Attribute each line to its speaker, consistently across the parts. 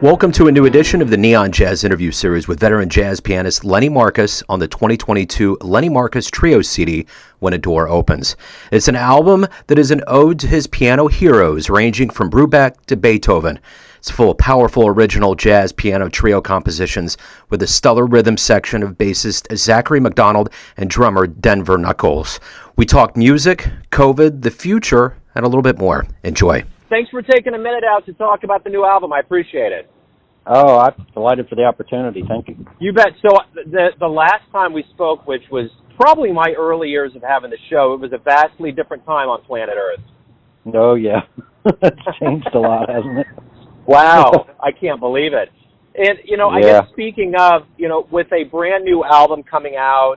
Speaker 1: Welcome to a new edition of the Neon Jazz interview series with veteran jazz pianist Lenny Marcus on the 2022 Lenny Marcus Trio CD, When a Door Opens. It's an album that is an ode to his piano heroes, ranging from Brubeck to Beethoven. It's full of powerful original jazz piano trio compositions with a stellar rhythm section of bassist Zachary McDonald and drummer Denver Nuckolls. We talk music, COVID, the future, and a little bit more. Enjoy.
Speaker 2: Thanks for taking a minute out to talk about the new album. I appreciate it.
Speaker 3: Oh, I'm delighted for the opportunity. Thank you.
Speaker 2: You bet. So the last time we spoke, which was probably my early years of having the show, it was a vastly different time on planet Earth.
Speaker 3: Oh, yeah. It's changed a lot, hasn't it?
Speaker 2: Wow. I can't believe it. And, I guess speaking of, with a brand new album coming out,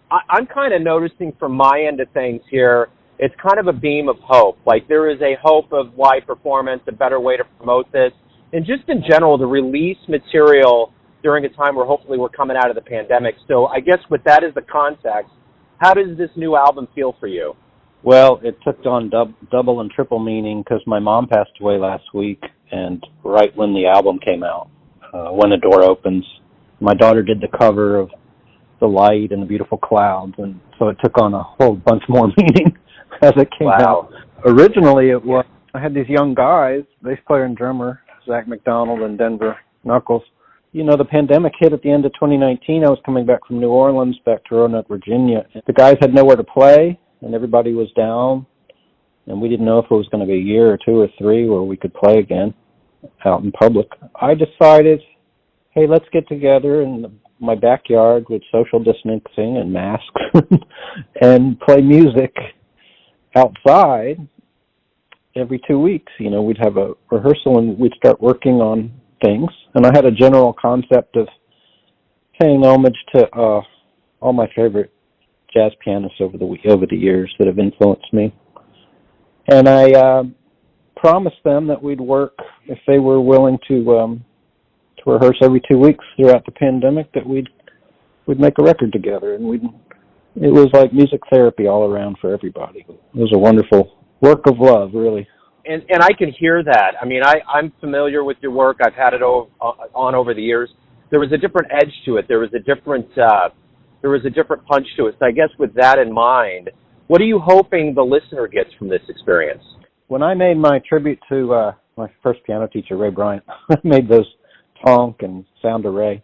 Speaker 2: I'm kind of noticing from my end of things here, it's kind of a beam of hope. Like, there is a hope of live performance, a better way to promote this, and just in general, to release material during a time where hopefully we're coming out of the pandemic. So I guess with that as the context, how does this new album feel for you?
Speaker 3: Well, it took on double and triple meaning because my mom passed away last week, and right when the album came out, When a Door Opens, my daughter did the cover of The Light and the Beautiful Clouds, and so it took on a whole bunch more meaning as it came out. Originally, I had these young guys, bass player and drummer, Zach McDonald and Denver Nuckolls. The pandemic hit at the end of 2019. I was coming back from New Orleans, back to Roanoke, Virginia. The guys had nowhere to play, and everybody was down, and we didn't know if it was going to be a year or two or three where we could play again out in public. I decided, hey, let's get together in my backyard with social distancing and masks and play music outside every 2 weeks. We'd have a rehearsal and we'd start working on things. And I had a general concept of paying homage to all my favorite jazz pianists over the years that have influenced me. And I promised them that we'd work, if they were willing to rehearse every 2 weeks throughout the pandemic, that we'd make a record together. And it was like music therapy all around for everybody. It was a wonderful work of love, really.
Speaker 2: And I can hear that. I mean, I'm familiar with your work. I've had it on over the years. There was a different edge to it. There was a different punch to it. So I guess with that in mind, what are you hoping the listener gets from this experience?
Speaker 3: When I made my tribute to my first piano teacher, Ray Bryant, I made those Tonk and Sound of Ray.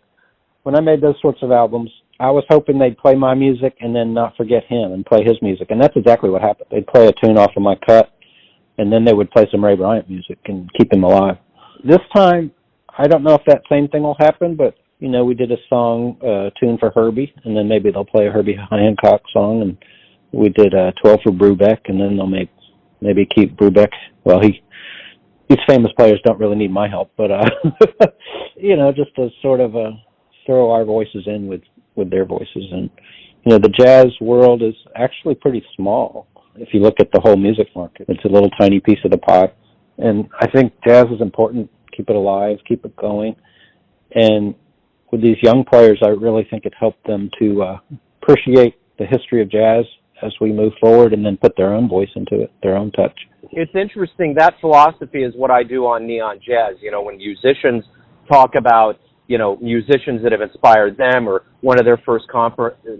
Speaker 3: When I made those sorts of albums, I was hoping they'd play my music and then not forget him and play his music. And that's exactly what happened. They'd play a tune off of my cut, and then they would play some Ray Bryant music and keep him alive. This time, I don't know if that same thing will happen, but, we did a song, tune for Herbie, and then maybe they'll play a Herbie Hancock song, and we did 12 for Brubeck, and then they'll maybe keep Brubeck. Well, these famous players don't really need my help, but, just to sort of throw our voices in with their voices. And, the jazz world is actually pretty small. If you look at the whole music market, it's a little tiny piece of the pie. And I think jazz is important. Keep it alive, keep it going. And with these young players, I really think it helped them to appreciate the history of jazz as we move forward and then put their own voice into it, their own touch.
Speaker 2: It's interesting. That philosophy is what I do on Neon Jazz. When musicians talk about, musicians that have inspired them or one of their first concerts, the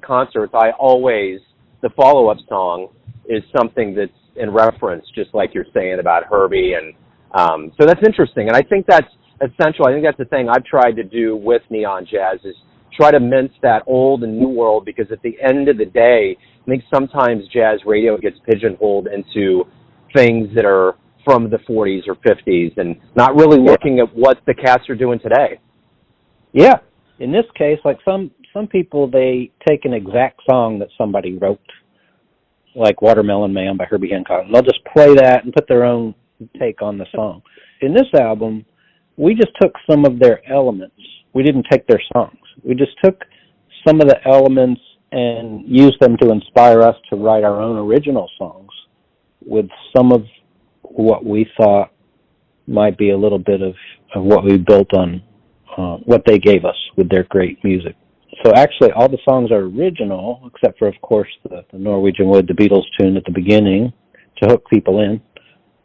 Speaker 2: follow-up song is something that's in reference, just like you're saying about Herbie. And so that's interesting. And I think that's essential. I think that's the thing I've tried to do with Neon Jazz is try to mince that old and new world, because at the end of the day, I think sometimes jazz radio gets pigeonholed into things that are from the 40s or 50s and not really looking at what the cats are doing today.
Speaker 3: Yeah. In this case, like some people, they take an exact song that somebody wrote, like Watermelon Man by Herbie Hancock, and they'll just play that and put their own take on the song. In this album, we just took some of their elements. We didn't take their songs. We just took some of the elements and used them to inspire us to write our own original songs with some of what we thought might be a little bit of what we built on what they gave us with their great music. So actually all the songs are original, except for, of course, the Norwegian Wood, the Beatles tune at the beginning to hook people in,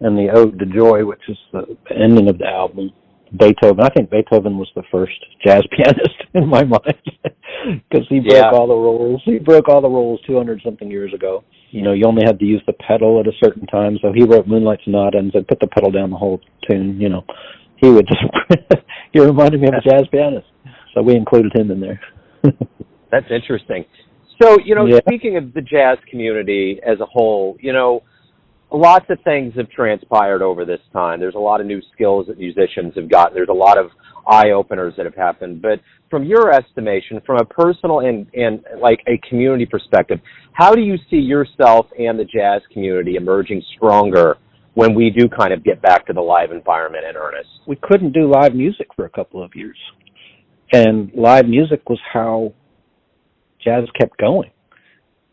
Speaker 3: and the Ode to Joy, which is the ending of the album. Beethoven. I think Beethoven was the first jazz pianist in my mind because he broke all the rules. He broke all the rules 200-something years ago. You know, you only had to use the pedal at a certain time, so he wrote Moonlight Sonata and said, put the pedal down the whole tune, you know. He would just, he reminded me of a jazz pianist, so we included him in there.
Speaker 2: That's interesting. So, you know, speaking of the jazz community as a whole, you know, lots of things have transpired over this time. There's a lot of new skills that musicians have gotten. There's a lot of eye-openers that have happened. But from your estimation, from a personal and like a community perspective, how do you see yourself and the jazz community emerging stronger when we do kind of get back to the live environment in earnest?
Speaker 3: We couldn't do live music for a couple of years. And live music was how jazz kept going.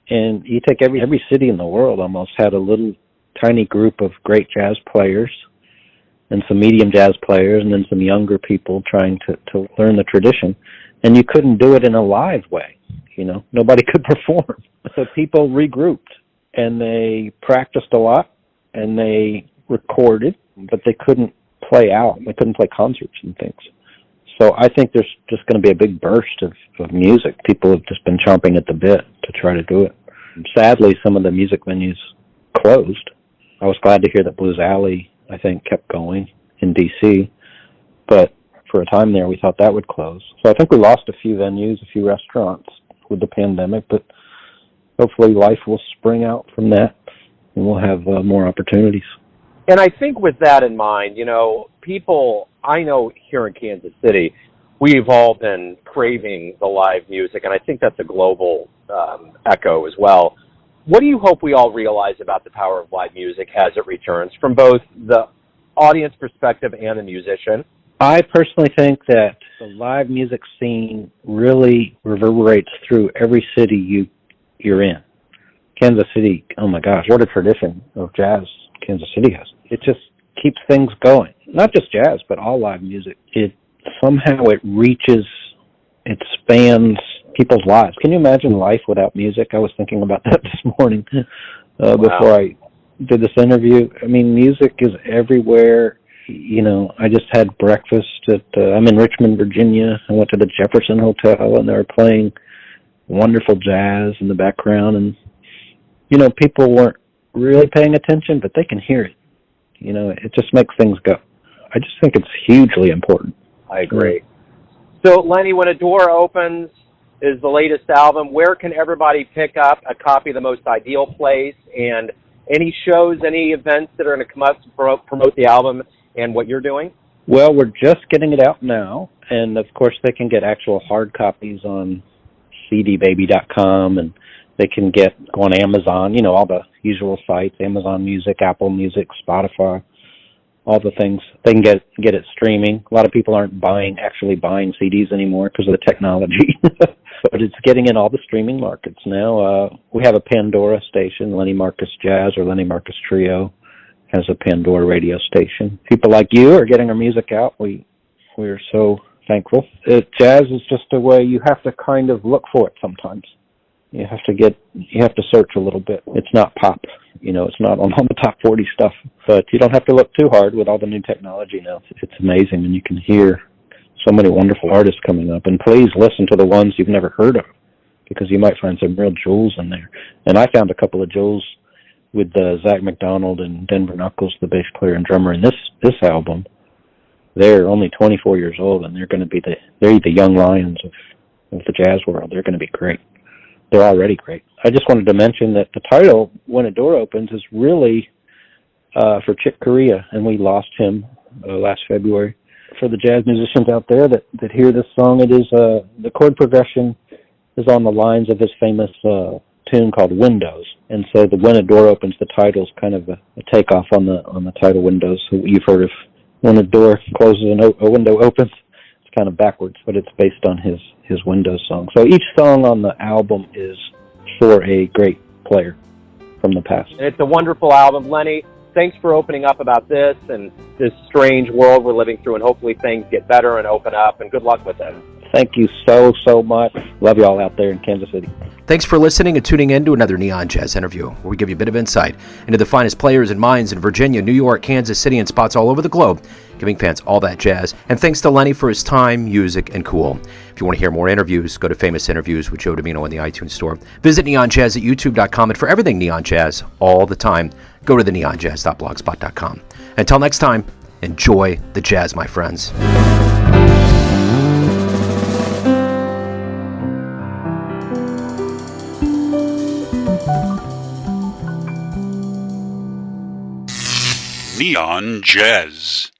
Speaker 3: And you take every city in the world almost had a little tiny group of great jazz players and some medium jazz players and then some younger people trying to learn the tradition. And you couldn't do it in a live way, you know. Nobody could perform. So people regrouped and they practiced a lot and they recorded, but they couldn't play out. They couldn't play concerts and things. So I think there's just going to be a big burst of music. People have just been chomping at the bit to try to do it. Sadly, some of the music venues closed. I was glad to hear that Blues Alley, I think, kept going in D.C., but for a time there, we thought that would close. So I think we lost a few venues, a few restaurants with the pandemic, but hopefully life will spring out from that, and we'll have more opportunities.
Speaker 2: And I think with that in mind, you know, people, I know here in Kansas City, we've all been craving the live music, and I think that's a global echo as well. What do you hope we all realize about the power of live music as it returns from both the audience perspective and the musician?
Speaker 3: I personally think that the live music scene really reverberates through every city you're in. Kansas City, oh my gosh, what a tradition of jazz Kansas City has. It just keeps things going. Not just jazz, but all live music. It reaches, it spans people's lives. Can you imagine life without music? I was thinking about that this morning before I did this interview. I mean, music is everywhere. You know, I just had breakfast I'm in Richmond, Virginia. I went to the Jefferson Hotel, and they were playing wonderful jazz in the background. And, you know, people weren't really paying attention, but they can hear it. You know, it just makes things go. I just think it's hugely important.
Speaker 2: I agree. So, Lenny, when a door opens is the latest album. Where can everybody pick up a copy of The Most Ideal Place? And any shows, any events that are going to come up to promote the album and what you're doing?
Speaker 3: Well, we're just getting it out now. And, of course, they can get actual hard copies on cdbaby.com, and they can go on Amazon, you know, all the usual sites, Amazon Music, Apple Music, Spotify, all the things. They can get it streaming. A lot of people aren't actually buying CDs anymore because of the technology. But it's getting in all the streaming markets now. We have a Pandora station, Lenny Marcus Jazz or Lenny Marcus Trio has a Pandora radio station. People like you are getting our music out. We're so thankful. Jazz is just a way you have to kind of look for it sometimes. You have to search a little bit. It's not pop, you know, it's not on the top 40 stuff, but you don't have to look too hard with all the new technology now. It's amazing, and you can hear so many wonderful artists coming up. And please listen to the ones you've never heard of, because you might find some real jewels in there. And I found a couple of jewels with Zach McDonald and Denver Nuckolls, the bass player and drummer in this album. They're only 24 years old, and they're going to be the young lions of the jazz world. They're going to be great. They're already great. I just wanted to mention that the title, When a Door Opens, is really for Chick Corea, and we lost him last February. For the jazz musicians out there that hear this song, it is the chord progression is on the lines of his famous tune called Windows. And so the When a Door Opens, the title is kind of a takeoff on the title Windows. So you've heard of when a door closes and a window opens. It's kind of backwards, but it's based on his Windows song. So each song on the album is for a great player from the past.
Speaker 2: It's a wonderful album. Lenny, thanks for opening up about this and this strange world we're living through, and hopefully things get better and open up, and good luck with it.
Speaker 3: Thank you so much. Love you all out there in Kansas City.
Speaker 1: Thanks for listening and tuning in to another Neon Jazz interview, where we give you a bit of insight into the finest players and minds in Virginia, New York, Kansas City, and spots all over the globe, giving fans all that jazz. And thanks to Lenny for his time, music, and cool. If you want to hear more interviews, go to Famous Interviews with Joe Domino in the iTunes Store. Visit neonjazz at youtube.com, and for everything Neon Jazz all the time, go to the neonjazz.blogspot.com. Until next time, enjoy the jazz, my friends.
Speaker 4: Neon Jazz.